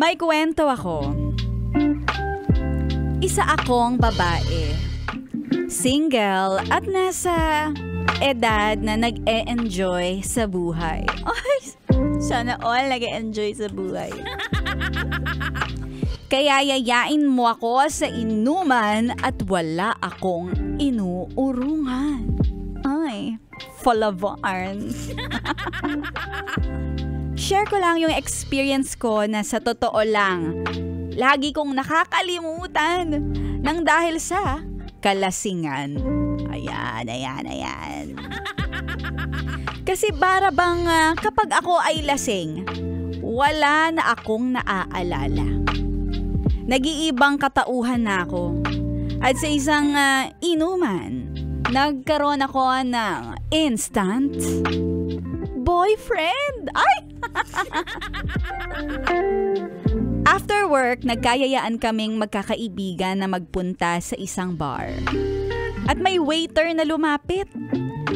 May kwento ako. Isa akong babae. Single at nasa edad na nag-e-enjoy sa buhay. Ay, sana all nag-e-enjoy sa buhay. Kaya yayain mo ako sa inuman at wala akong inuurungan. Ay, falavarn. Share ko lang yung experience ko na sa totoo lang, lagi kong nakakalimutan nang dahil sa kalasingan. Ayan. Kasi para bang kapag ako ay lasing, wala na akong naaalala. Nag-iibang katauhan na ako. At sa isang inuman, nagkaroon ako ng instant boyfriend. Ay! After work, nagkayayaan kaming magkakaibigan na magpunta sa isang bar. At may waiter na lumapit.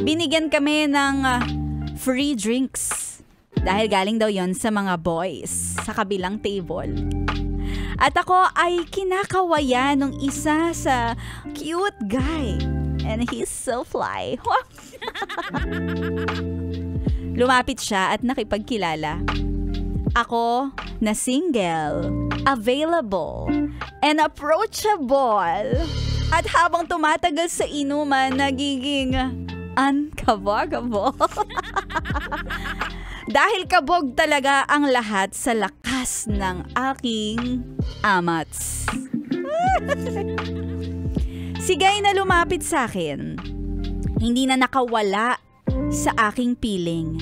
Binigyan kami ng free drinks. Dahil galing daw yon sa mga boys sa kabilang table. At ako ay kinakawayan ng isa sa cute guy. And he's so fly. Lumapit siya at nakipagkilala. Ako na single, available, and approachable. At habang tumatagal sa inuman, nagiging unkabogable. Dahil kabog talaga ang lahat sa lakas ng aking amats. Si Guy na lumapit sa akin, hindi na nakawala sa aking piling.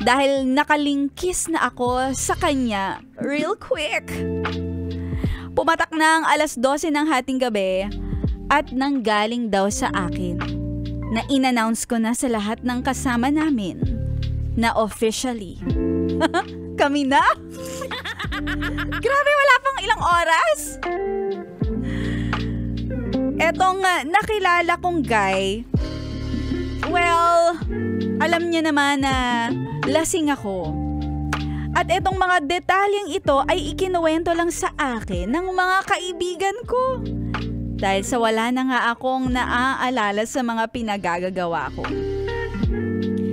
Dahil nakalingkis na ako sa kanya real quick. Pumatak na ang 12:00 ng hating gabi at nanggaling daw sa akin na in-announce ko na sa lahat ng kasama namin na officially kami na. Grabe, wala pang ilang oras. Etong nakilala kong guy, well, alam niya naman na lasing ako. At etong mga detalyeng ito ay ikinuwento lang sa akin ng mga kaibigan ko. Dahil sa wala na nga akong naaalala sa mga pinagagagawa ko.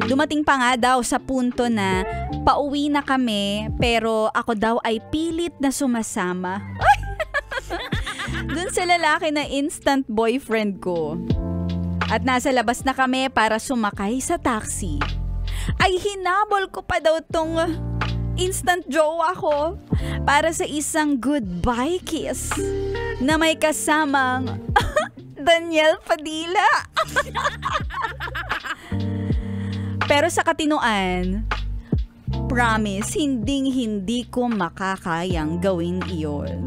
Dumating pa nga daw sa punto na pauwi na kami pero ako daw ay pilit na sumasama. Dun sa lalaki na instant boyfriend ko. At nasa labas na kami para sumakay sa taxi. Ay hinabol ko pa daw tong instant jowa ko para sa isang goodbye kiss na may kasamang Daniel Padilla. Pero sa katinuan, promise, hindi ko makakayang gawin iyon.